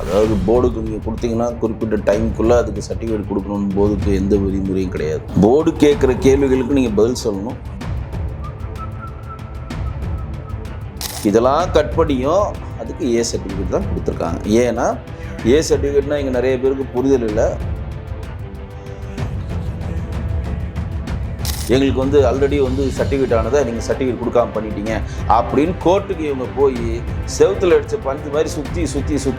அதாவது போர்டுக்கு நீங்கள் கொடுத்தீங்கன்னா குறிப்பிட்ட டைமுக்குள்ளே அதுக்கு சர்டிஃபிகேட் கொடுக்கணும்னு போர்டுக்கு எந்த விதிமுறையும் கிடையாது. போர்டு கேட்குற கேள்விகளுக்கு நீங்கள் பதில் சொல்லணும். இதெல்லாம் கட் பண்ணியும் அதுக்கு ஏ சர்டிஃபிகேட் தான் கொடுத்துருக்காங்க. ஏன்னா ஏ சர்டிஃபிகேட்னால் இங்கே நிறைய பேருக்கு புரிதல் இல்லை. எங்களுக்கு வந்து ஆல்ரெடி வந்து சர்டிஃபிகேட் ஆனதை நீங்கள் சர்டிஃபிகேட் கொடுக்காம பண்ணிட்டீங்க அப்படின்னு கோர்ட்டுக்கு இவங்க போய் செவுத்தில் அடித்த பஞ்சு மாதிரி சுற்றி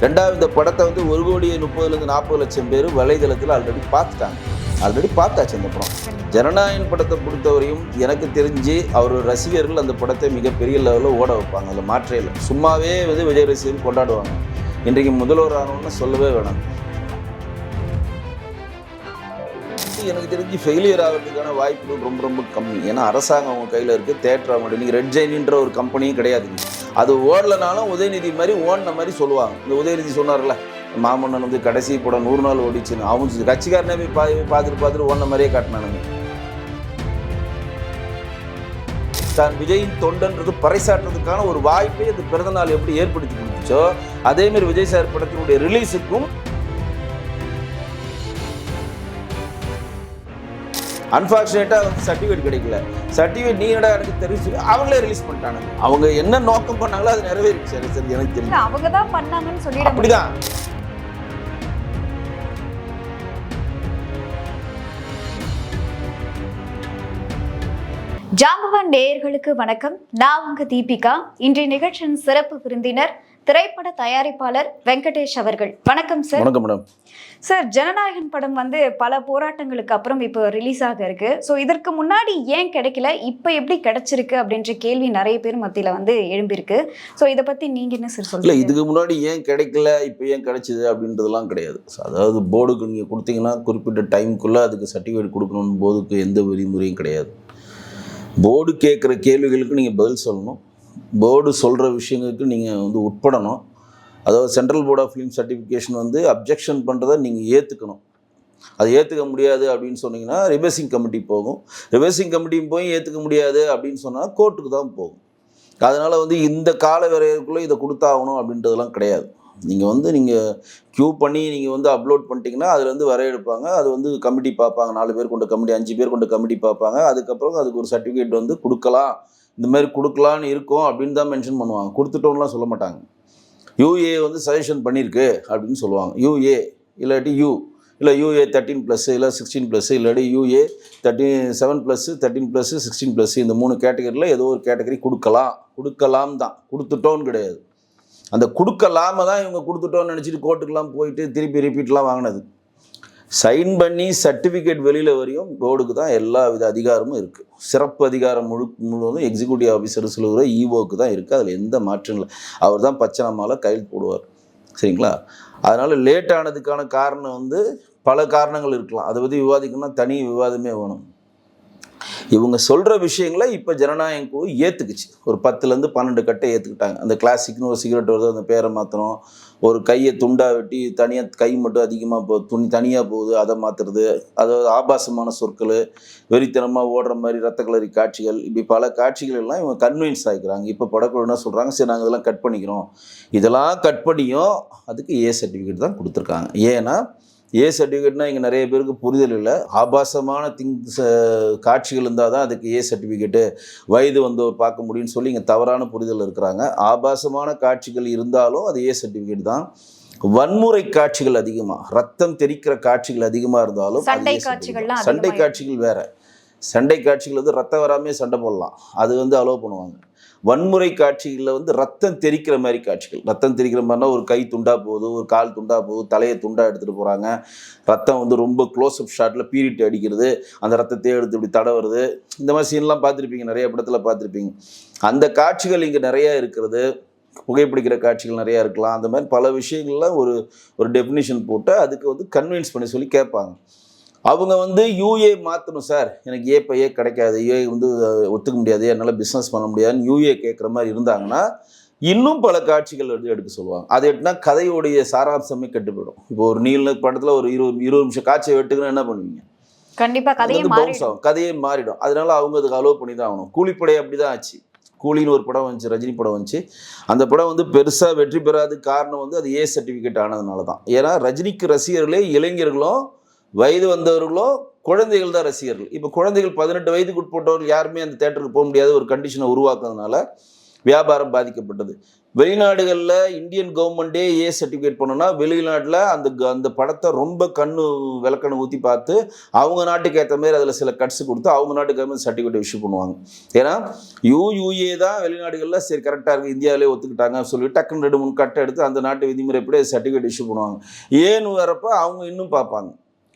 ரெண்டாவது இந்த படத்தை வந்து 1,30,40,00,000 பேர் வலைதளத்தில் ஆல்ரெடி பார்த்தாச்சு. அந்த படம் ஜனநாயகன் படத்தை பொறுத்தவரையும் எனக்கு தெரிஞ்சு அவர் ரசிகர்கள் அந்த படத்தை மிகப்பெரிய லெவலில் ஓட வைப்பாங்க. அதில் மாற்றே இல்லை. சும்மாவே வந்து விஜய் ரசிகர்கள் கொண்டாடுவாங்க. இன்றைக்கு முதல்வர் ஆனோன்னு சொல்லவே வேணாம். எனக்கு தெரிஞ்சு ஃபெயிலியர் ஆகிறதுக்கான வாய்ப்புகள் ரொம்ப ரொம்ப கம்மி. ஏன்னா அரசாங்கம் அவங்க கையில் இருக்குது. தேட்டர் அவங்க நீங்கள் ரெட் ஜெயினின்ற ஒரு கம்பெனியும் கிடையாதுங்க. அது ஓடலைனாலும் உதயநிதி மாதிரி ஓடின மாதிரி சொல்லுவாங்க. இந்த உதயநிதி சொன்னார்ல, மாமன்னன் வந்து கடைசி படம் 100 நாள் ஓடிச்சுன்னு, அவங்க கட்சிக்காரனே போய் பார்த்துட்டு ஓடின மாதிரியே காட்டினானுங்க. தான் விஜயின் தொண்டன்றது பறைசாற்றுறதுக்கான ஒரு வாய்ப்பை அந்த பிறந்தநாள் எப்படி ஏற்படுத்தி கொடுத்துச்சோ அதேமாரி விஜய் சார் படத்தினுடைய ரிலீஸுக்கும் அன்ஃபார்ச்சுனேட்டாக வந்து சர்டிஃபிகேட் கிடைக்கல. சர்டிஃபிகேட் நீ என்னடா எனக்கு தெரிஞ்சு அவங்களே ரிலீஸ் பண்ணிட்டாங்க. அவங்க என்ன நோக்கம் பண்ணாங்களோ அது நிறைவேறிச்சு. சரி எனக்கு தெரியும் அவங்க தான் பண்ணாங்கன்னு சொல்லி அப்படிதான். ஜாம்பவான் நேயர்களுக்கு வணக்கம். நான் உங்க தீபிகா. இன்றைய நிகழ்ச்சியின் சிறப்பு விருந்தினர் திரைப்பட தயாரிப்பாளர் வெங்கடேஷ் அவர்கள். வணக்கம் சார். வணக்கம் மேடம். சார், ஜனநாயகன் படம் வந்து பல போராட்டங்களுக்கு அப்புறம் இப்போ ரிலீஸ் ஆக இருக்கு. ஸோ இதற்கு முன்னாடி ஏன் கிடைக்கல, இப்போ எப்படி கிடைச்சிருக்கு அப்படின்ற கேள்வி நிறைய பேர் மத்தியில் வந்து எழும்பியிருக்கு. ஸோ இதை பற்றி நீங்கள் என்ன சார் சொல்லுங்க? இல்லை, இதுக்கு முன்னாடி ஏன் கிடைக்கல இப்போ ஏன் கிடைச்சிது அப்படின்றதெல்லாம் கிடையாது. அதாவது போர்டுக்கு நீங்கள் கொடுத்தீங்கன்னா குறிப்பிட்ட டைமுக்குள்ளே அதுக்கு சர்டிஃபிகேட் கொடுக்கணும்னு போர்டுக்கு எந்த விதிமுறையும் கிடையாது. போர்டு கேட்குற கேள்விகளுக்கு நீங்கள் பதில் சொல்லணும். போர்டு சொல்கிற விஷயங்களுக்கு நீங்கள் வந்து உட்படணும். அதாவது central board of film certification வந்து அப்ஜெக்ஷன் பண்ணுறதை நீங்கள் ஏற்றுக்கணும். அதை ஏற்றுக்க முடியாது அப்படின்னு சொன்னீங்கன்னா ரிவர்சிங் கமிட்டி போகும். ரிவர்சிங் கமிட்டியும் போய் ஏற்றுக்க முடியாது அப்படின்னு சொன்னால் கோர்ட்டுக்கு தான் போகும். அதனால் வந்து இந்த கால வரைக்குள்ளே இதை கொடுத்தாகணும் அப்படின்றதெல்லாம் கிடையாது. நீங்கள் க்யூ பண்ணி நீங்கள் வந்து அப்லோட் பண்ணிட்டீங்கன்னா அதுலேருந்து வரையெடுப்பாங்க. அது வந்து கமிட்டி பார்ப்பாங்க. 4 பேர் கொண்ட கமிட்டி, 5 பேர் கொண்ட கமிட்டி பார்ப்பாங்க. அதுக்கப்புறம் அதுக்கு ஒரு சர்டிஃபிகேட் வந்து கொடுக்கலாம், இந்த மாதிரி கொடுக்கலான்னு இருக்கும் அப்படின்னு தான் மென்ஷன் பண்ணுவாங்க. கொடுத்துட்டோம்லாம் சொல்ல மாட்டாங்க. யூஏ வந்து சஜஷன் பண்ணியிருக்கு அப்படின்னு சொல்லுவாங்க. யூஏ இல்லாட்டி இல்லை யூஏ 13+, இல்லை 16+, இல்லாட்டி யூஏ 7+, 13+, 16+, இந்த 3 கேட்டகரியில் ஏதோ ஒரு கேட்டகரி கொடுக்கலாம் தான். கொடுத்துட்டோன்னு கிடையாது. அந்த கொடுக்கலாம தான் இவங்க கொடுத்துட்டோன்னு நினச்சிட்டு கோர்ட்டுக்கெலாம் போயிட்டு திருப்பி ரிப்பீட்லாம் வாங்கினது. சைன் பண்ணி சர்டிஃபிகேட் வெளியில் வரையும் போர்டுக்கு தான் எல்லா வித அதிகாரமும் இருக்குது. சிறப்பு அதிகாரம் முழுவதும் எக்ஸிக்யூட்டிவ் ஆஃபீஸர் சொல்லுகிற ஈஓக்கு தான் இருக்குது. அதில் எந்த மாற்றம் இல்லை. அவர் தான் பச்சைநாமாவில் கையெழுத்து போடுவார். சரிங்களா? அதனால் லேட் ஆனதுக்கான காரணம் வந்து பல காரணங்கள் இருக்கலாம். அதை பற்றி விவாதிக்கணும்னா தனி விவாதமே வேணும். இவங்க சொல்கிற விஷயங்களை இப்போ ஜனநாயகம் குழு ஏற்றுக்குச்சு. ஒரு 10லேருந்து 12 கட்டை ஏற்றுக்கிட்டாங்க. அந்த கிளாசிக்னு ஒரு சிகரெட் வருது, அந்த பேரை மாற்றணும். ஒரு கையை துண்டாக வெட்டி தனியாக கை மட்டும் அதிகமாக துணி தனியாக போகுது, அதை மாற்றுறது. அதாவது ஆபாசமான சொற்கள், வெறித்தனமாக ஓடுற மாதிரி ரத்த கலரி காட்சிகள், இப்படி பல காட்சிகள் எல்லாம் இவங்க கன்வின்ஸ் ஆகிக்கிறாங்க. இப்போ படக்குழு என்ன சொல்கிறாங்க, சரி நாங்கள் இதெல்லாம் கட் பண்ணிக்கிறோம். இதெல்லாம் கட் பண்ணியும் அதுக்கு ஏ சர்டிஃபிகேட் தான் கொடுத்துருக்காங்க. ஏன்னா ஏ சர்டிஃபிகேட்னால் இங்கே நிறைய பேருக்கு புரிதல் இல்லை. ஆபாசமான காட்சிகள் இருந்தால் தான் அதுக்கு ஏ சர்டிஃபிகேட்டு, வயது வந்தவர் பார்க்க முடியும்னு சொல்லி இங்கே தவறான புரிதல் இருக்கிறாங்க. ஆபாசமான காட்சிகள் இருந்தாலும் அது ஏ சர்டிஃபிகேட் தான். வன்முறை காட்சிகள் அதிகமாக, ரத்தம் தெறிக்கிற காட்சிகள் அதிகமாக இருந்தாலும் சண்டை காட்சிகள் வேறு. சண்டை காட்சிகள் வந்து ரத்தம் வராமே சண்டை போடலாம், அது வந்து அலோவ் பண்ணுவாங்க. வன்முறை காட்சிகளில் வந்து ரத்தம் தெறிக்கிற மாதிரி காட்சிகள், ரத்தம் தெறிக்கிற மாதிரினா ஒரு கை துண்டா போகுது, ஒரு கால் துண்டா போகுது, தலையை துண்டா எடுத்துகிட்டு போகிறாங்க, ரத்தம் வந்து ரொம்ப க்ளோஸ்அப் ஷாட்டில் பீரிட்டு அடிக்கிறது, அந்த ரத்தத்தையே எடுத்து இப்படி தடவுறது, இந்த மாதிரி சீன்லாம் பார்த்துருப்பீங்க, நிறைய படத்தில் பார்த்துருப்பீங்க. அந்த காட்சிகள் இங்கே நிறையா இருக்கிறது. புகைப்பிடிக்கிற காட்சிகள் நிறையா இருக்கலாம். அந்த மாதிரி பல விஷயங்கள்லாம் ஒரு டெஃபினிஷன் போட்டு அதுக்கு வந்து கன்வின்ஸ் பண்ணி சொல்லி கேட்பாங்க. அவங்க வந்து யூஏ மாற்றணும் சார், எனக்கு ஏ கிடைக்காது, வந்து ஒத்துக்க முடியாது, என்னால் பிஸ்னஸ் பண்ண முடியாதுன்னு யூஏ கேட்குற மாதிரி இருந்தாங்கன்னா இன்னும் பல காட்சிகள் வந்து எடுக்க சொல்லுவாங்க. அது எடுத்துனா கதையோடைய சாராம்சமே கெட்டு போயிடும். இப்போ ஒரு நீல படத்தில் ஒரு 20 நிமிஷம் காட்சியை வெட்டுக்குன்னு என்ன பண்ணுவீங்க? கண்டிப்பாக கதையே மாறிடும். அதனால அவங்க அதுக்கு அலோவ் பண்ணி தான் ஆகணும். கூலிப்படை அப்படி தான் ஆச்சு. கூலின்னு ஒரு படம் வந்துச்சு, ரஜினி படம் வந்துச்சு. அந்த படம் வந்து பெருசாக வெற்றி பெறாத காரணம் வந்து அது ஏ சர்டிஃபிகேட் ஆனதுனால தான். ஏன்னா ரஜினிக்கு ரசிகர்களே இளைஞர்களும் வயது வந்தவர்களும் குழந்தைகள் தான் ரசிகர்கள். இப்போ குழந்தைகள் 18 வயதுக்கு உட்பட்டவர்கள் யாருமே அந்த தேட்டருக்கு போக முடியாத ஒரு கண்டிஷனை உருவாக்குறதுனால வியாபாரம் பாதிக்கப்பட்டது. வெளிநாடுகளில் இந்தியன் கவர்மெண்ட்டே ஏ சர்டிஃபிகேட் பண்ணோன்னா வெளிநாட்டில் அந்த படத்தை ரொம்ப விளக்கணை ஊற்றி பார்த்து அவங்க நாட்டுக்கு ஏற்ற மாதிரி அதில் சில கட்ஸ் கொடுத்து அவங்க நாட்டுக்கு ஏற்ற மாதிரி சர்டிஃபிகேட் இஷ்யூ பண்ணுவாங்க. ஏன்னா யூஏ தான் வெளிநாடுகளில் சரி கரெக்டாக இருக்குது, இந்தியாவிலே ஒத்துக்கிட்டாங்க சொல்லி டக்குன்னு 2-3 கட்டை எடுத்து அந்த நாட்டு விதிமுறைப்படி சர்டிஃபிகேட் இஷ்யூ பண்ணுவாங்க. ஏன்னு வரப்போ அவங்க இன்னும் பார்ப்பாங்க.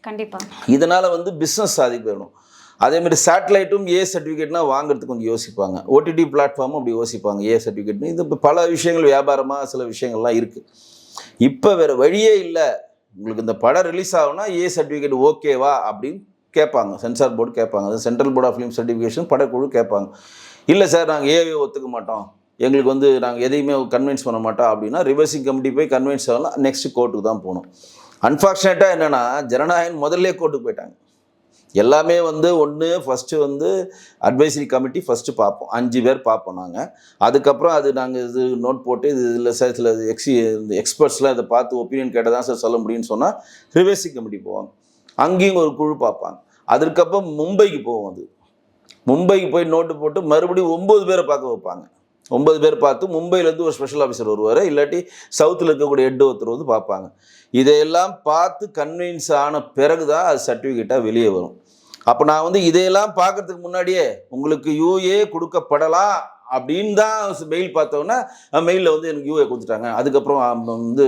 கண்டிப்பாக இதனால் வந்து பிஸ்னஸ் சாதிக்க வேணும். அதேமாதிரி சேட்டலைட்டும் ஏ சர்டிஃபிகேட்னா வாங்குறதுக்கு கொஞ்சம் யோசிப்பாங்க. ஓடிடி பிளாட்ஃபார்மும் அப்படி யோசிப்பாங்க ஏ சர்டிஃபிகேட்னு. இது இப்போ பல விஷயங்கள் வியாபாரமாக சில விஷயங்கள்லாம் இருக்குது. இப்போ வேறு வழியே இல்லை, உங்களுக்கு இந்த படம் ரிலீஸ் ஆகுனா ஏ சர்டிஃபிகேட் ஓகேவா அப்படின்னு கேட்பாங்க. சென்சார் போர்டு கேட்பாங்க, அது central board of film certification படக்குழு கேட்பாங்க. இல்லை சார் நாங்கள் ஏவே ஒத்துக்க மாட்டோம், எங்களுக்கு வந்து நாங்கள் எதையுமே கன்வின்ஸ் பண்ண மாட்டோம் அப்படின்னா ரிவர்சிங் கமிட்டி போய் கன்வின்ஸ் ஆகலாம், நெக்ஸ்ட் கோர்ட்டுக்கு தான் போகணும். அன்ஃபார்ச்சுனேட்டாக என்னென்னா ஜனநாயகன் முதல்ல கோர்ட்டுக்கு போயிட்டாங்க. எல்லாமே வந்து ஃபஸ்ட்டு வந்து அட்வைசரி கமிட்டி ஃபஸ்ட்டு பார்ப்போம், 5 பேர் பார்ப்போம் நாங்கள். அதுக்கப்புறம் அது நாங்கள் இது நோட் போட்டு இது இல்லை சார் சில எக்ஸ்பர்ட்ஸ்லாம் இதை பார்த்து ஒப்பீனியன் கேட்டால் தான் சார் சொல்ல முடியும்னு சொன்னால் ரிவர்சிங் கமிட்டி போவாங்க, அங்கேயும் ஒரு குழு பார்ப்பாங்க. அதற்கப்புறம் மும்பைக்கு போவோம். அது மும்பைக்கு போய் நோட்டு போட்டு மறுபடியும் 9 பேரை பார்க்க வைப்பாங்க. 9 பேர் பார்த்து மும்பையிலேருந்து ஒரு ஸ்பெஷல் ஆஃபீஸர் வருவார், இல்லாட்டி சவுத்தில் இருக்கக்கூடிய ஹெட் ஒருத்தர் வந்து பார்ப்பாங்க. இதையெல்லாம் பார்த்து கன்வின்ஸ் ஆன பிறகு தான் அது சர்டிஃபிகேட்டாக வெளியே வரும். அப்போ நான் வந்து இதையெல்லாம் பார்க்கறதுக்கு முன்னாடியே உங்களுக்கு யூஏ கொடுக்கப்படலாம் அப்படின்னு தான் மெயில் பார்த்தோன்னா மெயிலில் வந்து எனக்கு யூஏ கொடுத்துட்டாங்க. அதுக்கப்புறம் வந்து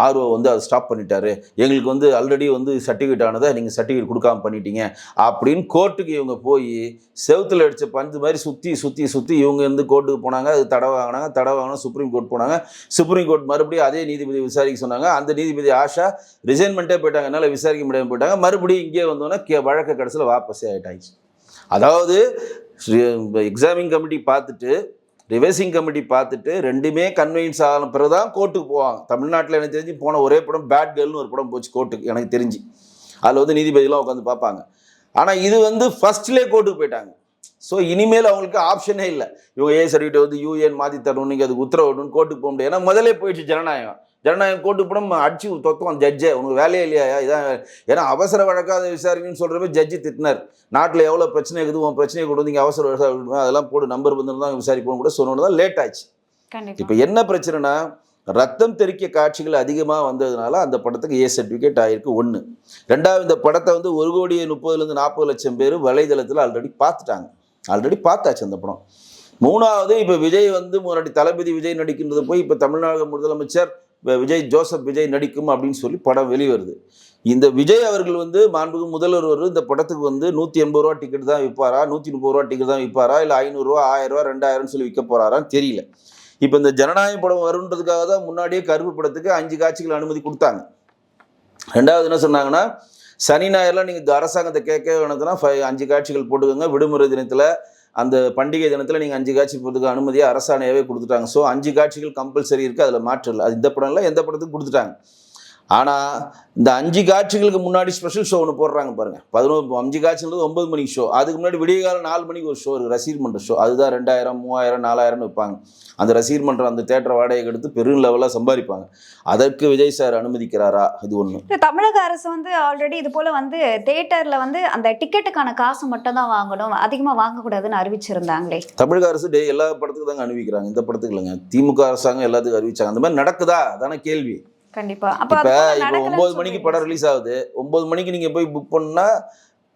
ஆர்ஓ வந்து அதை ஸ்டாப் பண்ணிட்டாரு, எங்களுக்கு வந்து ஆல்ரெடி வந்து சர்டிஃபிகேட் ஆனதை நீங்கள் சர்டிஃபிகேட் கொடுக்காம பண்ணிட்டீங்க அப்படின்னு கோர்ட்டுக்கு இவங்க போய் செவுத்தில் அடித்த பஞ்சு மாதிரி சுற்றி இவங்க இருந்து கோர்ட்டுக்கு போனாங்க. அது தடை வாங்கினா சுப்ரீம் கோர்ட் போனாங்க. சுப்ரீம் கோர்ட் மறுபடியும் அதே நீதிபதி விசாரிக்க சொன்னாங்க. அந்த நீதிபதி ஆஷா ரிசைன்மெண்ட்டே போயிட்டாங்க, என்னால் விசாரிக்க முடியாமல் போயிட்டாங்க. மறுபடியும் இங்கே வந்தோன்னா வழக்கு கடைசியில் வாபஸே ஆகிட்டாச்சு. அதாவது எக்ஸாமிங் கமிட்டி பார்த்துட்டு ரிவர்சிங் கமிட்டி பார்த்துட்டு ரெண்டுமே கன்வின்ஸ் ஆன பிறகு தான் கோர்ட்டுக்கு போவாங்க. தமிழ்நாட்டில் எனக்கு தெரிஞ்சு போன ஒரே படம் பேட் கேர்ள்னு ஒரு படம் போச்சு கோர்ட்டுக்கு எனக்கு தெரிஞ்சு. அதில் வந்து நீதிபதியெலாம் உட்காந்து பார்ப்பாங்க. ஆனால் இது வந்து ஃபஸ்ட்லேயே கோர்ட்டுக்கு போயிட்டாங்க. ஸோ இனிமேல் அவங்களுக்கு ஆப்ஷனே இல்லை, இவங்க ஏ சர்டிஃபிகேட் வந்து யூஏன்னு மாற்றி தரணும், நீங்கள் அதுக்கு உத்தரவிடணும்னு கோர்ட்டுக்கு போக முடியாது. ஏன்னா முதலே போயிடுச்சு ஜனநாயகம் கோர்ட்டுக்கு போனால் அடிச்சு தொத்துவான் ஜட்ஜே, உனக்கு வேலையே இல்லையா இதான். ஏன்னா அவசர வழக்காக விசாரிக்கணும்னு சொல்கிறப்ப ஜட்ஜி திட்டினார், நாட்டில் எவ்வளோ பிரச்சனை இருக்குது, உன் பிரச்சனையை கொண்டு வந்து இங்கே அவசர வழக்காக அதெல்லாம் போட்டு நம்பர் வந்து தான் விசாரிப்போம் கூட சொன்னோன்னு தான் லேட் ஆச்சு. இப்போ என்ன பிரச்சனைனா ரத்தம் தெறிக்க காட்சிகள் அதிகமாக வந்ததுனால அந்த படத்துக்கு ஏ சர்டிஃபிகேட் ஆகிருக்கு. 1. 2வது இந்த படத்தை வந்து 1,30,40,00,000 40 பேர் வலைதளத்தில் ஆல்ரெடி பார்த்தாச்சு அந்த படம். 3வது இப்போ விஜய் வந்து முன்னாடி தளபதி விஜய் நடிக்கின்றது போய் இப்போ தமிழ்நாடு முதலமைச்சர் ஜோசப் விஜய் நடிக்கும் அப்படின்னு சொல்லி படம் வெளிவருது. இந்த விஜய் அவர்கள் வந்து மாண்புக்கு முதல்வர் இந்த படத்துக்கு வந்து 180 ரூபா டிக்கெட் தான் விற்பாரா, 130 ரூபா டிக்கெட் தான் விற்பாரா, இல்லை 500 ரூபா 1000 ரூபா 2000 சொல்லி விற்க போறாரான்னு தெரியல. இப்போ இந்த ஜனநாயக படம் வருன்றதுக்காக தான் முன்னாடியே கருப்பு படத்துக்கு 5 காட்சிகள் அனுமதி கொடுத்தாங்க. 2வது என்ன சொன்னாங்கன்னா சனி ஞாயிறுலாம் நீங்கள் அரசாங்கத்தை கேட்க வேணுதுன்னா 5 காட்சிகள் போட்டுக்கோங்க, விடுமுறை தினத்தில் அந்த பண்டிகை தினத்தில் நீங்கள் 5 காட்சி போகிறதுக்கு அனுமதியாக அரசாணையாகவே கொடுத்துட்டாங்க. ஸோ 5 காட்சிகள் கம்பல்சரி இருக்குது, அதில் மாற்றம் இல்லை. அது இந்த படம் இல்லை, எந்த படத்துக்கும் கொடுத்துட்டாங்க. ஆனால் இந்த 5 காட்சிகளுக்கு முன்னாடி ஸ்பெஷல் ஷோ ஒன்று போடுறாங்க பாருங்கள். 5 காட்சின்றது 9 மணிக்கு ஷோ, அதுக்கு முன்னாடி விடிய காலம் 4 மணிக்கு ஒரு ஷோ இருக்குது, ரசிகர் மன்ற ஷோ. அதுதான் 2000 3000 4000 வைப்பாங்க. அந்த ரசிகர் மன்றம் அந்த தேட்டரை வாடகை எடுத்து பெரும் லெவலாக சம்பாதிப்பாங்க. அதற்கு விஜய் சார் அனுமதிக்கிறாரா? இது ஒன்று. தமிழக அரசு வந்து ஆல்ரெடி இது போல் வந்து தேட்டரில் வந்து அந்த டிக்கெட்டுக்கான காசு மட்டும் தான் வாங்கணும், அதிகமாக வாங்கக்கூடாதுன்னு அறிவிச்சிருந்தாங்களே. தமிழக அரசு எல்லா படத்துக்கு தாங்க அறிவிக்கிறாங்க, இந்த படத்துக்கு இல்லைங்க. திமுக அரசாங்கம் எல்லாத்துக்கும் அறிவிச்சாங்க. அந்த மாதிரி நடக்குதா அதான கேள்வி. கண்டிப்பா. இப்போ 9 மணிக்கு படம் ரிலீஸ் ஆகுது, 9 மணிக்கு நீங்கள் போய் புக் பண்ணா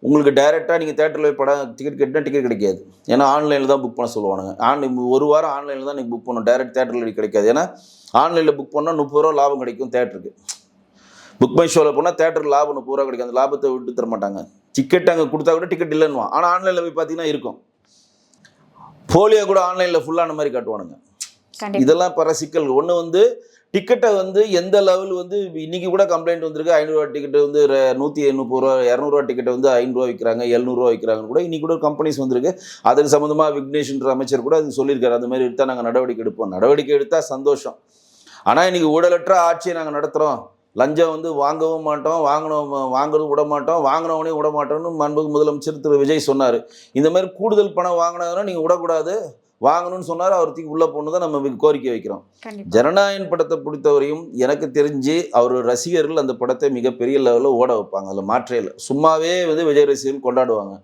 உங்களுக்கு டைரெக்டாக நீங்கள் தேட்டரில் போய் படம் டிக்கெட் கேட்டால் டிக்கெட் கிடைக்காது. ஏன்னா ஆன்லைனில் தான் புக் பண்ண சொல்லுவானுங்க. ஒரு வாரம் ஆன்லைனில் தான் நீங்கள் புக் பண்ணணும், டைரெக்ட் தேட்டரில் கிடைக்காது. ஏன்னா ஆன்லைனில் புக் பண்ணால் 30 ரூபா லாபம் கிடைக்கும் தேட்டருக்கு. புக் மை ஷோவில் போனால் தேட்டருக்கு லாபம் 30 ரூபா கிடைக்கும், அந்த லாபத்தை விட்டு தர மாட்டாங்க. டிக்கெட் அங்கே கொடுத்தா கூட டிக்கெட் இல்லைன்னுவான், ஆனால் ஆன்லைனில் போய் பார்த்தீங்கன்னா இருக்கும். போலியோ கூட ஆன்லைனில் ஃபுல்லான மாதிரி காட்டுவானுங்க. இதெல்லாம் பல சிக்கல். ஒன்று வந்து டிக்கெட்டை வந்து எந்த லெவல் வந்து இன்றைக்கி கூட கம்ப்ளைண்ட் வந்திருக்கு, 500 ரூபா டிக்கெட்டு வந்து 180 ரூபா 200 ரூபா டிக்கெட்டை வந்து 500 ரூபா விற்கிறாங்க, 700 ரூபா விற்கிறாங்கன்னு கூட இன்றைக்கி கூட கம்பெனிஸ் வந்திருக்கு. அதுக்கு சம்மந்தமாக விக்னேஷ்ன்ற அமைச்சர் கூட அது சொல்லியிருக்காரு, அந்த மாதிரி எடுத்தால் நாங்கள் நடவடிக்கை எடுப்போம். நடவடிக்கை எடுத்தால் சந்தோஷம். ஆனால் இன்றைக்கி ஊழலற்ற ஆட்சியை நாங்கள் நடத்துகிறோம், லஞ்சம் வந்து வாங்கவும் மாட்டோம், வாங்குறதும் விட மாட்டோம், வாங்கினவனே விட மாட்டோம்னு மாண்புமிகு முதலமைச்சர் திரு விஜய் சொன்னார். இந்த மாதிரி கூடுதல் பணம் வாங்கினதுனா நீங்கள் விடக்கூடாது, வாங்கணும்னு சொன்னார், அவர் தூக்கி உள்ள போன்னு தான் நம்ம கோரிக்கை வைக்கிறோம். கண்டிப்பா. ஜனநாயகன் படத்தை பொறுத்தவரையும் எனக்கு தெரிஞ்சு அவர் ரசிகர்கள் அந்த படத்தை மிகப்பெரிய லெவலில் ஓட வைப்பாங்க, அதில் மாற்றே இல்லை. சும்மாவே விஜய் ரசிகர்கள் கொண்டாடுவாங்க.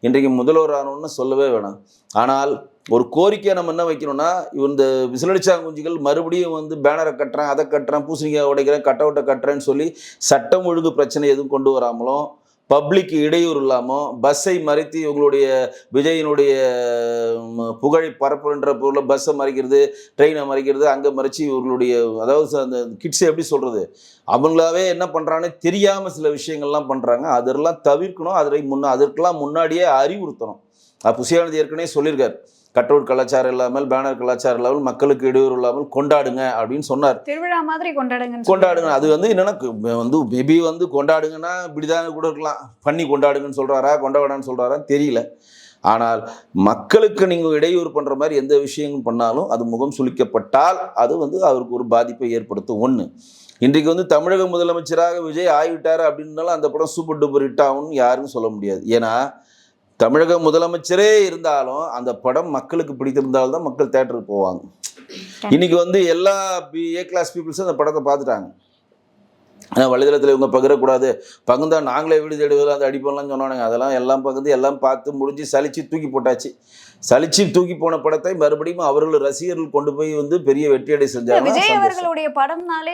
இன்றைக்கு முதல்வர் ஆனோன்னு சொல்லவே வேணாம். ஆனால் ஒரு கோரிக்கையை நம்ம என்ன வைக்கணும்னா, இந்த விசிலடிச்சாங்குஞ்சிகள் மறுபடியும் பேனரை கட்டுறேன், அதை கட்டுறேன், பூசணிக்காய் உடைக்கிறேன், கட் அவுட்டை கட்டுறேன்னு சொல்லி சட்டம் ஒழுங்கு பிரச்சனை எதுவும் கொண்டு வராமலும், பப்ளிக்கு இடையூறு இல்லாமல், பஸ்ஸை மறைத்து இவங்களுடைய விஜயினுடைய புகழை பரப்புன்ற பொருளில் பஸ்ஸை மறைக்கிறது, ட்ரெயினை மறைக்கிறது, அங்கே மறைச்சி இவர்களுடைய அதாவது அந்த கிட்ஸை எப்படி சொல்கிறது, அவங்களாவே என்ன பண்ணுறான்னு தெரியாமல் சில விஷயங்கள்லாம் பண்ணுறாங்க. அதெல்லாம் தவிர்க்கணும். அதற்கெல்லாம் முன்னாடியே அறிவுறுத்தணும். புசியானது ஏற்கனவே சொல்லியிருக்கார், கட் அவுட் கலாச்சாரம் இல்லாமல், பேனர் கலாச்சாரம் இல்லாமல், மக்களுக்கு இடையூறு இல்லாமல் கொண்டாடுங்க அப்படின்னு சொன்னார். திருவிழா மாதிரி கொண்டாடுங்க. அது என்னன்னா மேபி கொண்டாடுங்கன்னா இப்படிதான் கூட இருக்கலாம், பண்ணி கொண்டாடுங்கன்னு சொல்றாரா, கொண்டாடான்னு சொல்றாரான்னு தெரியல. ஆனால் மக்களுக்கு நீங்கள் இடையூறு பண்ணுற மாதிரி எந்த விஷயங்களும் பண்ணாலும் அது முகம் சுளிக்கப்பட்டால் அது அவருக்கு ஒரு பாதிப்பை ஏற்படுத்தும். ஒன்று, இன்றைக்கு தமிழக முதலமைச்சராக விஜய் ஆகிவிட்டார் அப்படின்னாலும் அந்த படம் சூப்பர் டூப்பர் ஹிட் ஆகும்னு யாரும் சொல்ல முடியாது. ஏன்னா தமிழக முதலமைச்சரே இருந்தாலும் அந்த படம் மக்களுக்கு பிடித்திருந்தால்தான் மக்கள் தேட்டருக்கு போவாங்க. இன்னைக்கு எல்லா ஏ கிளாஸ் பீப்புள்ஸும் அந்த படத்தை பார்த்துட்டாங்க. ஆனால் வலைதளத்தில் இவங்க பகிரக்கூடாது, பகுந்தா நாங்களே வீடு தேடுவது அந்த அடிப்பெல்லாம் சொன்னானுங்க. அதெல்லாம் எல்லாம் பகுந்து எல்லாம் பார்த்து முடிஞ்சு சலிச்சு தூக்கி போட்டாச்சு. சலிச்சு தூக்கி போன படத்தை மறுபடியும் அவர்கள் ரசிகர்கள் கொண்டு போய் பெரிய வெற்றியடை செஞ்சாங்க. விஜய் அவர்களுடைய படம்னாலே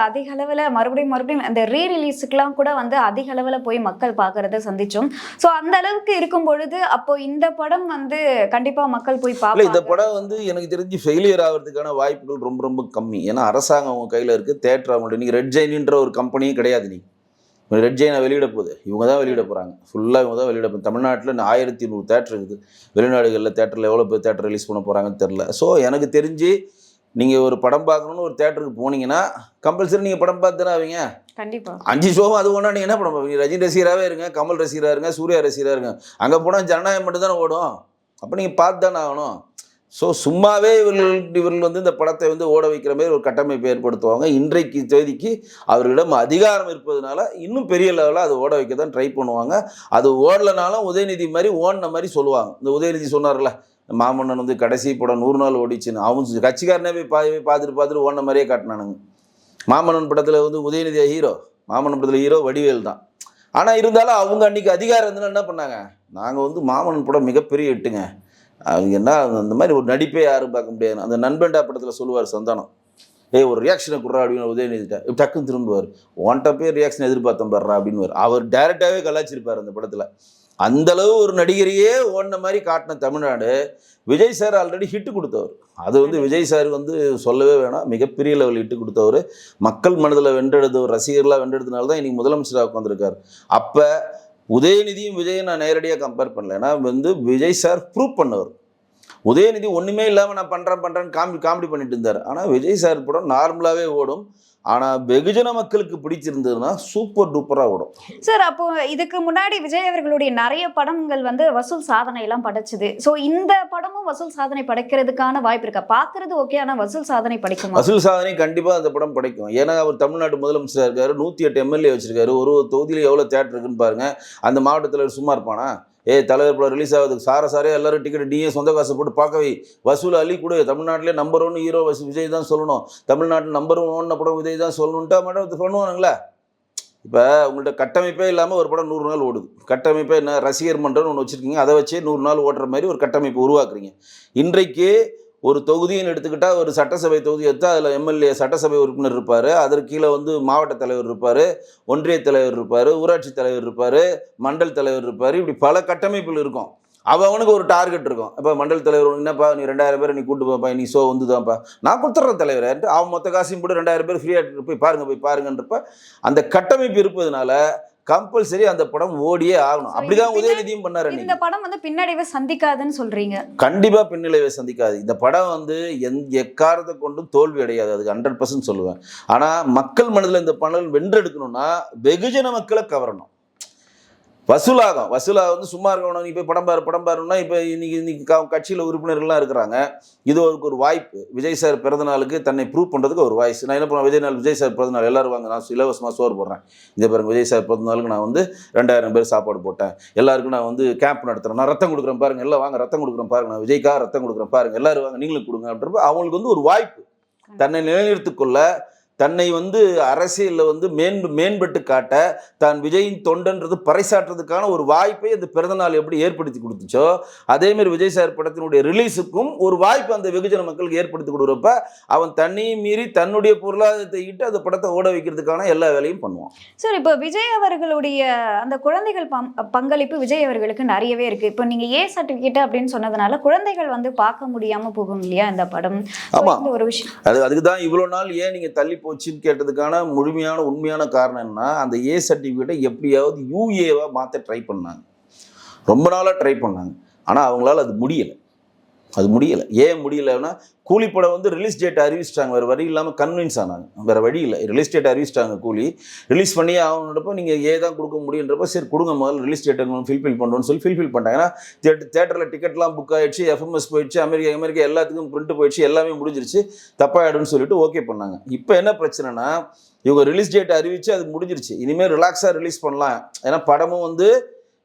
அதிக அளவில் மறுபடியும் அந்த ரீ ரிலீஸுக்கெல்லாம் கூட அதிக அளவில் போய் மக்கள் பார்க்கறத சந்திச்சோம். ஸோ அந்த அளவுக்கு இருக்கும் பொழுது அப்போ இந்த படம் கண்டிப்பா மக்கள் போய் பார்ப்பாங்க. இந்த படம் எனக்கு தெரிஞ்சு ஃபெயிலியர் ஆகிறதுக்கான வாய்ப்புகள் ரொம்ப ரொம்ப கம்மி. ஏன்னா அரசாங்கம் அவங்க கையில் இருக்கு, தேட்டர் அவங்கள்ட்ட. நீங்கள் ரெட் ஜெயின்ன்ற ஒரு கம்பெனியும் கிடையாது. நீங்கள் ரெட் ஜெயினை வெளியிட போகுது, இவங்க தான் வெளியிட போகிறாங்க. ஃபுல்லாக இவங்க தான் வெளியிட போகுது. தமிழ்நாட்டில் 1100 தேட்டர் இருக்குது. வெளிநாடுகளில் தேட்டரில் எவ்வளோ பேர் தேட்டர் ரிலீஸ் பண்ண போகிறாங்கன்னு தெரில. ஸோ எனக்கு தெரிஞ்சு நீங்கள் ஒரு படம் பார்க்கணுன்னு ஒரு தேட்டருக்கு போனீங்கன்னா கம்பல்சரி நீங்கள் படம் பார்த்து தானே ஆவீங்க. கண்டிப்பாக 5 ஷோவும் அது ஒன்றா நீங்கள் என்ன படம் பார்ப்பீங்க? ரஜினி ரசிகராகவே இருங்க, கமல் ரசிகராக இருங்க, சூர்யா ரசிகராக இருங்க. அங்கே போனால் ஜனநாயகம் மட்டும் தானே ஓடும். அப்போ நீங்கள் பார்த்து தானே ஆகணும். ஸோ சும்மாவே இவர்கள் இந்த படத்தை ஓட வைக்கிற மாதிரி ஒரு கட்டமைப்பை ஏற்படுத்துவாங்க. இன்றைக்கு தேதிக்கு அவர்களிடம் அதிகாரம் இருப்பதனால இன்னும் பெரிய லெவலில் அதை ஓட வைக்க தான் ட்ரை பண்ணுவாங்க. அது ஓடலைனாலும் உதயநிதி மாதிரி ஓடின மாதிரி சொல்லுவாங்க. இந்த உதயநிதி சொன்னார்ல, மாமன்னன் கடைசி படம் 100 நாள் ஓடிச்சுன்னு, அவங்க கட்சிக்காரனே போய் பார்த்துட்டு ஓடின மாதிரியே காட்டினானுங்க. மாமன்னன் படத்தில் உதயநிதியா ஹீரோ, மாமன்னன் படத்தில் ஹீரோ வடிவேல் தான். ஆனால் இருந்தாலும் அவங்க அன்றைக்கி அதிகாரம் இருந்தாலும் என்ன பண்ணாங்க, நாங்கள் மாமன்னன் படம் மிகப்பெரிய எட்டுங்க, அவங்க என்ன அந்த மாதிரி ஒரு நடிப்பே யாரும் பார்க்க முடியாது. அந்த நண்பன்டா படத்தில் சொல்லுவார் சந்தானம், ஒரு ரியாக்ஷனை கொடுறா அப்படின்னு உதயநிதிட்ட டக்குன்னு திரும்புவார், ஒன்ட்ட போய் ரியாக்ஷன் எதிர்பார்த்தேன் பாடுறா அப்படின்னு. அவர் டைரெக்டாகவே கலாச்சிருப்பார் அந்த படத்தில். அந்தளவு ஒரு நடிகரையே ஓடின மாதிரி காட்டின Tamil Nadu. Vijay sir already hit கொடுத்தவர். அது விஜய் சார் சொல்லவே வேணாம், மிகப்பெரிய லெவல் ஹிட்டு கொடுத்தவர். மக்கள் மனதில் வென்றெடுத்தவர், ரசிகர்களாக வென்றெடுத்தனால தான் இன்றைக்கி முதலமைச்சராக உட்காந்துருக்கார். அப்போ உதயநிதியும் விஜயும் நான் நேரடியாக கம்பேர் பண்ணல. ஏன்னா விஜய் சார் ப்ரூவ் பண்ணவர். உதயநிதி ஒன்றுமே இல்லாமல் நான் பண்ணுறேன்னு காமெடி பண்ணிட்டு இருந்தார். ஆனால் விஜய் சார் படம் நார்மலாகவே ஓடும். ஆனால் வெகுஜன மக்களுக்கு பிடிச்சிருந்ததுன்னா சூப்பர் டூப்பராக ஓடும். சார், அப்போ இதுக்கு முன்னாடி விஜய் அவர்களுடைய நிறைய படங்கள் வசூல் சாதனை எல்லாம் படைச்சுது. ஸோ இந்த படமும் வசூல் சாதனை படைக்கிறதுக்கான வாய்ப்பு இருக்கா? பார்க்கறது ஓகே, ஆனால் வசூல் சாதனை படைக்கும்? வசூல் சாதனை கண்டிப்பாக அந்த படம் படைக்கும். ஏன்னா அவர் தமிழ்நாட்டு முதலமைச்சராக இருக்காரு, 108 எம்எல்ஏ வச்சிருக்காரு. ஒரு தொகுதியில் எவ்வளோ தேட்டர் இருக்குன்னு பாருங்க. அந்த மாவட்டத்தில் சும்மா இருப்பானா? தலைவர் படம் ரிலீஸ் ஆகுதுக்கு சாரையாக எல்லாரும் டிக்கெட் நீயே சொந்த காசை போட்டு பார்க்கவே, வசூல் அள்ளி கொடு. தமிழ்நாட்டிலே நம்பர் 1 ஹீரோ விஜய் தான் சொல்லணும், தமிழ்நாட்டில் நம்பர் 1 படம் விஜய் தான் சொல்லணுன்ட்டா மேடம் பண்ணுவானுங்களா? இப்போ உங்கள்கிட்ட கட்டமைப்பே இல்லாமல் ஒரு படம் 100 நாள் ஓடுது. கட்டமைப்பே என்ன, ரசிகர் மன்றம்னு ஒன்று வச்சுருக்கீங்க, அதை வச்சே 100 நாள் ஓடுற மாதிரி ஒரு கட்டமைப்பு உருவாக்குறீங்க. இன்றைக்கு ஒரு தொகுதின்னு எடுத்துக்கிட்டால், ஒரு சட்டசபை தொகுதி எடுத்தால் அதில் எம்எல்ஏ சட்டசபை உறுப்பினர் இருப்பார், அதற்கு கீழே மாவட்ட தலைவர் இருப்பார், ஒன்றிய தலைவர் இருப்பார், ஊராட்சி தலைவர் இருப்பார், மண்டல் தலைவர் இருப்பார். இப்படி பல கட்டமைப்புகள் இருக்கும். அவனுக்கு ஒரு டார்கெட் இருக்கும். இப்போ மண்டல் தலைவர் என்னப்பா நீ 2000 பேரை நீ கூட்டு போப்பா, நீ ஷோ தான்ப்பா, நான் கொடுத்துட்றேன் தலைவர், அவன் மொத்த காசையும் போட்டு 2000 பேர் ஃப்ரீயாக போய் பாருங்கன்றப்ப அந்த கட்டமைப்பு இருப்பதனால கம்பல்சரி அந்த படம் ஓடியே ஆகணும். அப்படிதான் உதயநிதியும் பண்ணாரு. இந்த படம் பின்னடைவை சந்திக்காதுன்னு சொல்றீங்க? கண்டிப்பா பின்னடைவை சந்திக்காது. இந்த படம் எக்காரத்தை கொண்டும் தோல்வி அடையாது, அதுக்கு 100% சொல்லுவேன். ஆனா மக்கள் மனதில் இந்த படம் வென்றெடுக்கணும்னா வெகுஜன மக்களை கவரணும். வசூலாக வந்து சும்மா இருக்கணும். நீ போய் படம் பாருன்னா இப்போ இன்னைக்கு கட்சியில் உறுப்பினர்கள்லாம் இருக்கிறாங்க. இது ஒரு வாய்ப்பு. விஜய் சார் பிறந்த நாளுக்கு தன்னை ப்ரூவ் பண்ணுறதுக்கு ஒரு வாய்ஸ். நான் என்ன பண்ணுவேன், விஜய் சார் பிறந்த நாள் எல்லாரும் வாங்க, நான் இலவசமாக சோறு போடுறேன். இதே பாருங்க, விஜய் சார் பிறந்த நாளுக்கு நான் வந்து 2000 பேர் சாப்பாடு போட்டேன். எல்லாருக்கும் நான் வந்து கேம்ப் நடத்துகிறேன், நான் ரத்தம் கொடுக்குறேன் பாருங்க, எல்லாம் வாங்க ரத்தம் கொடுக்குறேன் பாருங்க, நான் விஜய்க்காக ரத்தம் கொடுக்குறேன் பாருங்க, எல்லாரும் வாங்க நீங்களும் கொடுங்க அப்படின்றப்ப அவங்களுக்கு வந்து ஒரு வாய்ப்பு. தன்னை நிலைநிறுத்திக்கொள்ள, தன்னை வந்து அரசியலில் வந்து மேம்பட்டு காட்ட, தான் விஜயின் தொண்டன்றது பறைசாற்றுறதுக்கான ஒரு வாய்ப்பை அந்த பிறந்தநாள் எப்படி ஏற்படுத்தி கொடுத்துச்சோ, அதேமாதிரி விஜய் சார் படத்தினுடைய ரிலீஸுக்கும் ஒரு வாய்ப்பு அந்த வெகுஜன மக்களுக்கு ஏற்படுத்தி கொடுக்குறப்ப அவன் தன்னையும் மீறி தன்னுடைய பொருளாதாரத்தை ஈட்டு அந்த படத்தை ஓட வைக்கிறதுக்கான எல்லா வேலையும் பண்ணுவான். சார், இப்போ விஜய் அவர்களுடைய அந்த குழந்தைகள் பங்களிப்பு விஜய் அவர்களுக்கு நிறையவே இருக்கு. இப்போ நீங்க ஏ சர்டிபிகேட் அப்படின்னு சொன்னதுனால குழந்தைகள் வந்து பார்க்க முடியாம போகும் இல்லையா இந்த படம்? ஆமா, ஒரு விஷயம் அதுக்கு தான் இவ்வளவு நாள் ஏன் நீங்க தள்ளி போச்சுன்னு கேட்டதுக்கான முழுமையான உண்மையான காரணம் என்ன, அந்த ஏ சர்டிஃபிகேட்டை எப்படியாவது யூஏவா மாற்ற ட்ரை பண்ணாங்க. ரொம்ப நாளாக ட்ரை பண்ணாங்க. ஆனால் அவங்களால அது முடியலை. ஏன் முடியலைன்னா, கூலிப்படம் வந்து ரிலீஸ் டேட் அறிவிச்சிட்டாங்க, வேறு வழி இல்லாமல் கன்வின்ஸ் ஆனாங்க. வேறு வழி இல்லை, ரிலீஸ் டேட் அறிவிச்சிட்டாங்க. கூலி ரிலீஸ் பண்ணி ஆகணுன்றப்போ நீங்கள் ஏ தான் கொடுக்க முடியுன்றப்போ சரி கொடுங்க, முதல்ல ரிலீஸ் டேட்டை ஃபில்ஃபில் பண்ணுறோன்னு சொல்லி ஃபில்ஃபில் பண்ணிட்டாங்க. ஏன்னா தேட்டரில் டிக்கெட்லாம் புக் ஆகிடுச்சு, எஃப்எம்எஸ் போயிடுச்சு, அமெரிக்கா எல்லாத்துக்கும் பிரிண்ட் போயிடுச்சு, எல்லாமே முடிஞ்சிருச்சு, தப்பாயிடும்னு சொல்லிட்டு ஓகே பண்ணாங்க. இப்போ என்ன பிரச்சனைனா, இவங்க ரிலீஸ் டேட் அறிவிச்சு அது முடிஞ்சிருச்சு, இனிமேல் ரிலாக்ஸாக ரிலீஸ் பண்ணலாம். ஏன்னா படமும் வந்து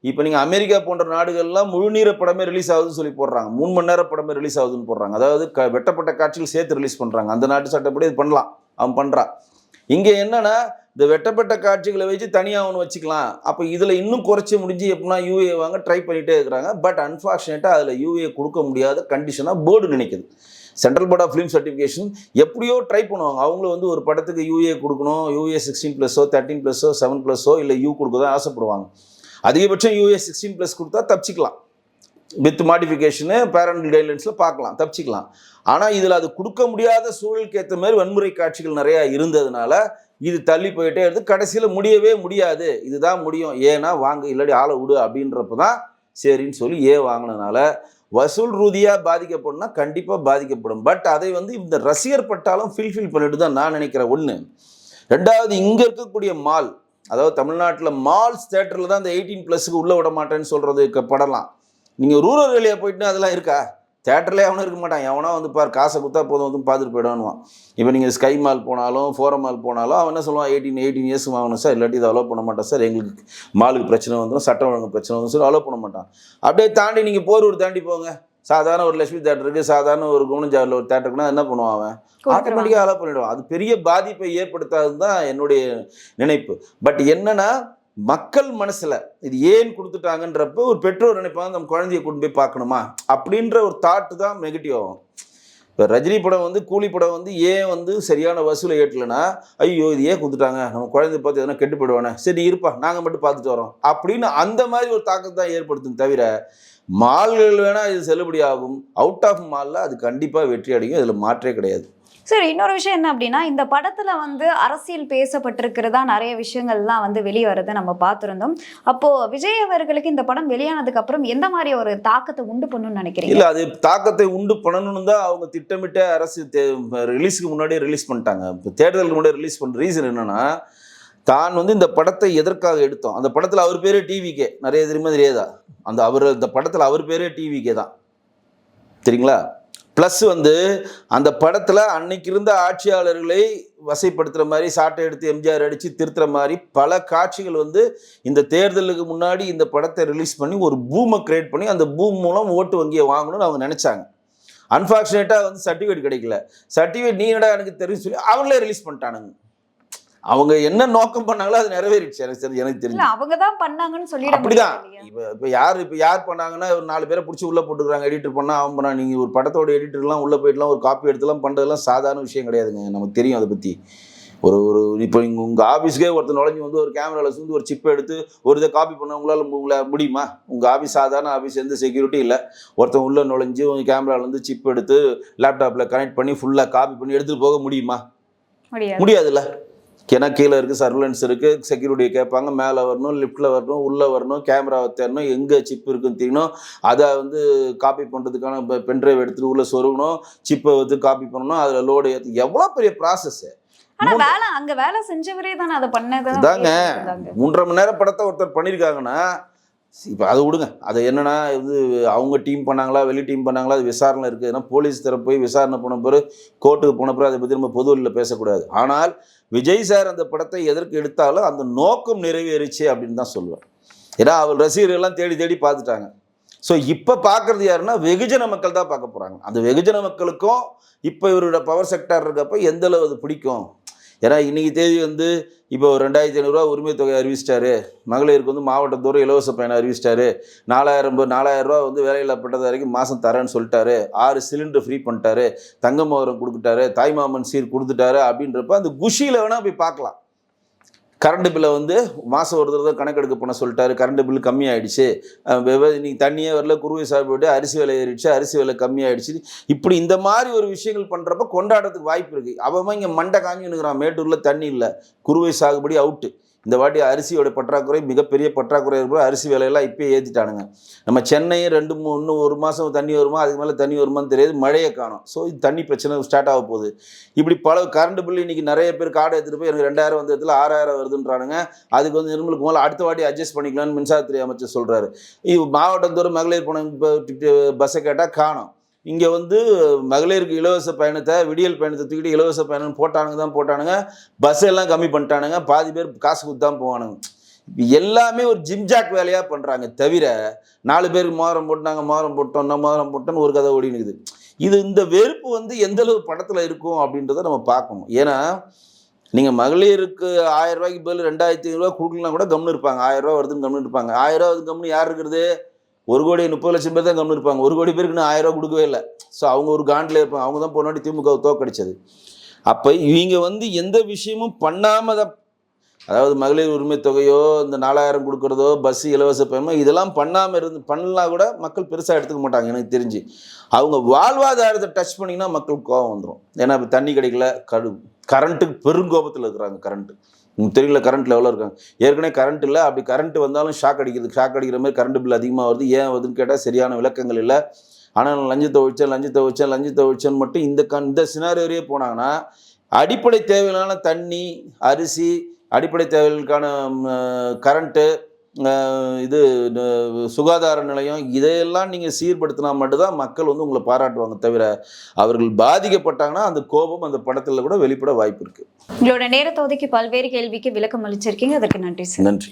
இப்போ நீங்கள் அமெரிக்கா போன்ற நாடுகள்லாம் முழுநீர படமே ரிலீஸ் ஆகுதுன்னு சொல்லி போடுறாங்க, 3 மணி நேரம் படமே ரிலீஸ் ஆகுதுன்னு போடுறாங்க. அதாவது வெட்டப்பட்ட காட்சிகள் சேர்த்து ரிலீஸ் பண்ணுறாங்க. அந்த நாட்டு சட்டப்படி இது பண்ணலாம், அவன் பண்ணுறான். இங்கே என்னன்னா, இந்த வெட்டப்பட்ட காட்சிகளை வச்சு தனியாக அவனு வச்சுக்கலாம். அப்போ இதில் இன்னும் குறைச்சி முடிஞ்சு எப்படின்னா யூஏ வாங்க ட்ரை பண்ணிகிட்டே இருக்கிறாங்க. பட் அன்ஃபார்ச்சுனேட்டாக அதில் யூஏ கொடுக்க முடியாத கண்டிஷனாக போர்டு நினைக்குது. Central board of film certification எப்படியோ ட்ரை பண்ணுவாங்க. அவங்களும் வந்து ஒரு படத்துக்கு யூஏ கொடுக்கணும், யூஏ 16+ஓ 13+ஓ 7+ஓ இல்லை யூ கொடுக்க தான் ஆசைப்படுவாங்க. அதிகபட்சம் யூஏ 16+ கொடுத்தா தப்பிச்சிக்கலாம், வித் மாடிஃபிகேஷனு பேரண்டல் கைட்லைன்ஸில் பார்க்கலாம், தப்பிச்சிக்கலாம். ஆனால் இதில் அது கொடுக்க முடியாத சூழலுக்கு ஏற்ற மாதிரி வன்முறை காட்சிகள் நிறையா இருந்ததுனால இது தள்ளி போயிட்டே இருந்து கடைசியில் முடியவே முடியாது, இதுதான் முடியும், ஏன்னா வாங்க இல்லாட்டி ஆளை விடு அப்படின்றப்ப தான் சரின்னு சொல்லி வாங்கினதுனால வசூல் ரீதியாக பாதிக்கப்படும்னா கண்டிப்பாக பாதிக்கப்படும். பட் அதை வந்து இந்த ரசிகர் பட்டாலும் ஃபில்ஃபில் பண்ணிட்டு தான் நான் நினைக்கிறேன். ஒன்று. ரெண்டாவது, இங்கே இருக்கக்கூடிய மால், அதாவது தமிழ்நாட்டில் மால்ஸ் தேட்டரில் தான் இந்த 18+க்கு உள்ளே விட மாட்டேன்னு சொல்கிறது படலாம். நீங்கள் ரூரல் ஏரியா போயிட்டுனா அதெல்லாம் இருக்கா? தேட்டர்லேயே அவனும் இருக்க மாட்டான், எவனா வந்து பார் காசை கொடுத்தா போதும் வந்து பார்த்துட்டு போயிடுவானுவான். இப்போ நீங்கள் ஸ்கை மால் போனாலும் ஃபோரம் மால் போனாலும் அவன் என்ன சொல்லுவான், 18 இயர்ஸ் வாங்கணும் சார், இல்லாட்டி இதை அலோவ் பண்ண மாட்டான் சார், எங்களுக்கு மாலுக்கு பிரச்சனை வந்துடும், சட்டம் ஒழுங்கு பிரச்சனை வந்துடும் சொல்லி அலோவ் பண்ண மாட்டான். அப்படியே தாண்டி நீங்கள் போரூர் தாண்டி போங்க, சாதாரண ஒரு லட்சுமி தேட்டருக்கு, சாதாரண ஒரு குணஞ்சாவில் ஒரு தேட்டருக்குன்னா என்ன பண்ணுவான், அவன் ஆட்டோமேட்டிக்காக அலோவ் பண்ணிவிடுவான். அது பெரிய பாதிப்பை ஏற்படுத்தாது தான் என்னுடைய நினைப்பு. பட் என்னன்னா, மக்கள் மனசில் இது ஏன் கொடுத்துட்டாங்கன்றப்ப ஒரு பெற்றோர் நினைப்பாங்க, நம்ம குழந்தைய கொண்டு போய் பார்க்கணுமா அப்படின்ற ஒரு தாட்டு தான் நெகட்டிவ் ஆகும். இப்போ ரஜினி படம் வந்து கூலி படம் வந்து ஏன் வந்து சரியான வசூலை ஏற்றலைன்னா, ஐயோ இது ஏன் கொடுத்துட்டாங்க, நம்ம குழந்தைய பார்த்து எதனா கெட்டு போயிடுவானே, சரி இருப்பா நாங்கள் மட்டும் பார்த்துட்டு வரோம் அப்படின்னு அந்த மாதிரி ஒரு தாக்கத்தை தான் ஏற்படுத்தும். தவிர மால்கள் வேணால் இது செல்லுபடி ஆகும், அவுட் ஆஃப் மாலில் அது கண்டிப்பாக வெற்றி அடையும், இதில் மாற்றே கிடையாது. சரி, இன்னொரு விஷயம் என்ன அப்படின்னா, இந்த படத்துல வந்து அரசியல் பேசப்பட்டிருக்கிறதா நிறைய விஷயங்கள்லாம் வந்து வெளியே வரதை நம்ம பார்த்துருந்தோம். அப்போ விஜய் அவர்களுக்கு இந்த படம் வெளியானதுக்கு அப்புறம் எந்த மாதிரி ஒரு தாக்கத்தை உண்டு பண்ணணும்னு நினைக்கிறீங்க? இல்லை, அது தாக்கத்தை உண்டு பண்ணணும்னு தான் அவங்க திட்டமிட்ட அரசு ரிலீஸுக்கு முன்னாடியே ரிலீஸ் பண்ணிட்டாங்க. இப்போ தேர்தலுக்கு முன்னாடி ரிலீஸ் பண்ணுற ரீசன் என்னன்னா, தான் வந்து இந்த படத்தை எதற்காக எடுத்தோம், அந்த படத்தில் அவர் பேரே டிவிகே, நிறைய தெரியாதா, இந்த படத்தில் அவர் பேரே டிவிகே தான், தெரியுங்களா? ப்ளஸ் வந்து அந்த படத்தில் அன்னைக்கு இருந்த ஆட்சியாளர்களை வசைப்படுத்துகிற மாதிரி, சாட்டை எடுத்து எம்ஜிஆர் அடித்து திருத்துற மாதிரி பல காட்சிகள் வந்து இந்த தேர்தலுக்கு முன்னாடி இந்த படத்தை ரிலீஸ் பண்ணி ஒரு பூமை கிரியேட் பண்ணி அந்த பூம் மூலம் ஓட்டு வங்கியை வாங்கணும்னு அவங்க நினச்சாங்க. அன்ஃபார்ச்சுனேட்டாக வந்து சர்டிஃபிகேட் கிடைக்கல. சர்டிஃபிகேட் நீ என்னடா எனக்கு தெரியும் சொல்லி அவங்களே ரிலீஸ் பண்ணிட்டானுங்க. அவங்க என்ன நோக்கம் பண்ணாங்களோ அது நிறைவேறிடுச்சு. எனக்கு தெரிஞ்சு அவங்க தான் பண்ணாங்கன்னு சொல்லி அப்படிதான். இப்போ யார் பண்ணாங்கன்னா, ஒரு 4 பேரை பிடிச்சி உள்ளே போட்டுக்கிறாங்க, எடிட்டர் பண்ணா அவன் பண்ணா. நீங்கள் ஒரு படத்தோட எடிட்டர்லாம் உள்ளே போயிட்டுலாம் ஒரு காப்பி எடுத்துலாம் பண்ணுறதுலாம் சாதாரண விஷயம் கிடையாதுங்க. நமக்கு தெரியும் அதை பற்றி. ஒரு இப்போ உங்கள் ஆஃபீஸ்க்கே ஒருத்தர் நுழைஞ்சி வந்து ஒரு கேமராவில் வந்து ஒரு சிப்பை எடுத்து ஒரு இதை காப்பி பண்ண உங்களால் முடியுமா? உங்கள் ஆஃபீஸ் சாதாரண ஆஃபீஸ், எந்த செக்யூரிட்டி இல்லை. ஒருத்தன் உள்ளே நுழைஞ்சி உங்கள் கேமராவில் வந்து சிப் எடுத்து லேப்டாப்பில் கனெக்ட் பண்ணி ஃபுல்லாக காப்பி பண்ணி எடுத்துகிட்டு போக முடியுமா? முடியாதுல்ல. ஏன்னா கீழே இருக்குது, சர்வலன்ஸ் இருக்குது, செக்யூரிட்டியை கேட்பாங்க, மேலே வரணும், லிஃப்ட்டில் வரணும், உள்ளே வரணும், கேமராவை தேடணும், எங்கே சிப் இருக்குன்னு தெரியணும், அதை வந்து காப்பி பண்ணுறதுக்கான பென்ட்ரைவ் எடுத்துகிட்டு உள்ளே சொருகணும், சிப்பை வந்து காப்பி பண்ணணும், அதில் லோடு ஏற்றி, எவ்வளோ பெரிய ப்ராசஸ்ஸு. ஆனா அங்க வேலை செஞ்சவரே தானே அதை பண்ணதை இதாங்க 3.5 மணி நேரம் படத்தை ஒருத்தர் பண்ணியிருக்காங்கன்னா இப்போ அதை விடுங்க. அதை என்னன்னா இது அவங்க டீம் பண்ணாங்களா வெளி டீம் பண்ணாங்களா அது விசாரணை இருக்குது. ஏன்னா போலீஸ் தரப்பு போய் விசாரணை போன பிறகு கோர்ட்டுக்கு போன பிறகு அதை பற்றி நம்ம பொது வெளியில் பேசக்கூடாது. ஆனால் விஜய் சார் அந்த படத்தை எதற்கு எடுத்தாலும் அந்த நோக்கம் நிறைவேறிச்சு அப்படின்னு தான் சொல்லுவேன். ஏன்னா அவர் ரசிகர்கள்லாம் தேடி தேடி பார்த்துட்டாங்க. ஸோ இப்போ பார்க்குறது யாருன்னா வெகுஜன மக்கள் தான் பார்க்க போகிறாங்க. அந்த வெகுஜன மக்களுக்கும் இப்போ இவரோட பவர் செக்டார் இருக்கப்போ எந்த அளவு அது பிடிக்கும். ஏன்னா இன்றைக்கி தேதி வந்து இப்போ 2500 உரிமை தொகை அறிவிச்சிட்டாரு. மகளிருக்கு வந்து மாவட்டத்தோறும் இலவச பயணம் அறிவிச்சிட்டாரு. 4000 ரூபா வந்து வேலையில்லா பட்டது வரைக்கும் மாதம் தரேன்னு சொல்லிட்டாரு. 6 சிலிண்டர் ஃப்ரீ பண்ணிட்டாரு. தங்க மோதிரம் கொடுத்துட்டாரு. தாய்மாமன் சீர் கொடுத்துட்டாரு. அப்படின்றப்ப அந்த குஷியில் வேணால் போய் பார்க்கலாம். கரண்ட் பில்லை வந்து மாதம் ஒரு தடவை கணக்கெடுக்க பண்ண சொல்லிட்டாரு. கரண்ட் பில்லு கம்மியாயிடுச்சு. இன்னைக்கு தண்ணியே வரல, குறுவை சாப்பிட்டு அரிசி விலை ஏறிடுச்சு, அரிசி விலை கம்மியாயிடுச்சு. இப்படி இந்த மாதிரி ஒரு விஷயங்கள் பண்ணுறப்ப கொண்டாடுறதுக்கு வாய்ப்பு இருக்குது. அவன் இங்கே மண்டை காஞ்சின்னுக்கிறான். மேட்டூரில் தண்ணி இல்லை, குறுவை சாகுபடி அவுட்டு. இந்த வாட்டி அரிசியோட பற்றாக்குறை மிகப்பெரிய பற்றாக்குறை இருக்கிற அரிசி விலையெல்லாம் இப்போயே ஏற்றிட்டானுங்க. நம்ம சென்னையும் இன்னும் 1 மாதம் தண்ணி வருமா, அதுக்கு மேலே தண்ணி வருமானு தெரியாது. மழையை காணும். ஸோ இது தண்ணி பிரச்சனை ஸ்டார்ட் ஆக போகுது. இப்படி பல கரண்ட் பில்லு இன்றைக்கி நிறைய பேர் கார்டை எடுத்துகிட்டு போய் எனக்கு 2000 வந்த இடத்துல 6000 வருதுன்றானுங்க. அதுக்கு வந்து நிர்மலுக்கு மேலே அடுத்த வாட்டி அட்ஜஸ்ட் பண்ணிக்கலாம்னு மின்சாரத்துறை அமைச்சர் சொல்கிறாரு. இது மாவட்டத்தோறும் மகளிர் பணம் பஸ்ஸை கேட்டால் காணும். இங்கே வந்து மகளிருக்கு இலவச பயணத்தை விடியல் பயணத்தை தூக்கிட்டு இலவச பயணம் போட்டானுங்க. பஸ் எல்லாம் கம்மி பண்ணிட்டானுங்க. பாதி பேர் காசு கொடுத்து தான் போவானுங்க. எல்லாமே ஒரு ஜிம்ஜாக் வேலையாக பண்ணுறாங்க. தவிர 4 பேருக்கு மோதிரம் போட்டோன்னு ஒரு கதை ஓடினுக்குது. இந்த வெறுப்பு வந்து எந்த அளவு படத்தில் இருக்கும் அப்படின்றத நம்ம பார்க்கணும். ஏன்னா நீங்கள் மகளிருக்கு 1000 ரூபாய்க்கு பதில் 2500 ரூபா கொடுக்கலாம் கூட கம்னு இருப்பாங்க. 1000 ரூபா வருதுன்னு கம்னு இருப்பாங்க. 1000 ரூபா வருது கம்னு யார் இருக்கிறது? 1,30,00,000 பேர் தான் கம்னு இருப்பாங்க. 1 கோடி பேருக்கு 1000 ரூபா கொடுக்கவே இல்லை. ஸோ அவங்க ஒரு காண்டில் இருப்பாங்க. அவங்க தான் போனாடி திமுக தோக்கடிச்சது. அப்போ இவங்க வந்து எந்த விஷயமும் பண்ணாமல் தான், அதாவது மகளிர் உரிமை தொகையோ இந்த 4000 கொடுக்குறதோ பஸ் இலவச பயணம் இதெல்லாம் பண்ணலாம் கூட மக்கள் பெருசாக எடுத்துக்க மாட்டாங்க. எனக்கு தெரிஞ்சு அவங்க வாழ்வாதாரத்தை டச் பண்ணிங்கன்னா மக்களுக்கு கோபம் வந்துடும். ஏன்னா இப்போ தண்ணி கிடைக்கல, கரண்ட்டுக்கு பெருங்கோபத்தில் இருக்கிறாங்க. தெரியல கரண்ட்டில் எவ்வளோ இருக்காங்க. ஏற்கனவே கரண்ட் இல்லை. அப்படி கரண்ட் வந்தாலும் ஷாக் அடிக்கிற மாதிரி கரண்ட் பில் அதிகமாக வருது. ஏன் வருதுன்னு கேட்டால் சரியான விளக்கங்கள் இல்லை. ஆனால் லஞ்சத்தை ஒழிச்சேன்னு மட்டும் இந்த சினாரியோவே போனாங்கன்னா அடிப்படை தேவையான தண்ணி, அரிசி, அடிப்படை தேவைகளுக்கான கரண்ட்டு, இது சுகாதார நிலையம் இதையெல்லாம் நீங்கள் சீர்படுத்தினா மட்டும்தான் மக்கள் வந்து உங்களை பாராட்டுவாங்க. தவிர அவர்கள் பாதிக்கப்பட்டாங்கன்னா அந்த கோபம் அந்த படத்தில் கூட வெளிப்பட வாய்ப்பு இருக்குது. உங்களோட நேரத்தை ஒதுக்கி பல்வேறு கேள்விக்கு விளக்கம் அளிச்சிருக்கீங்க. அதற்கு நன்றி சார். நன்றி.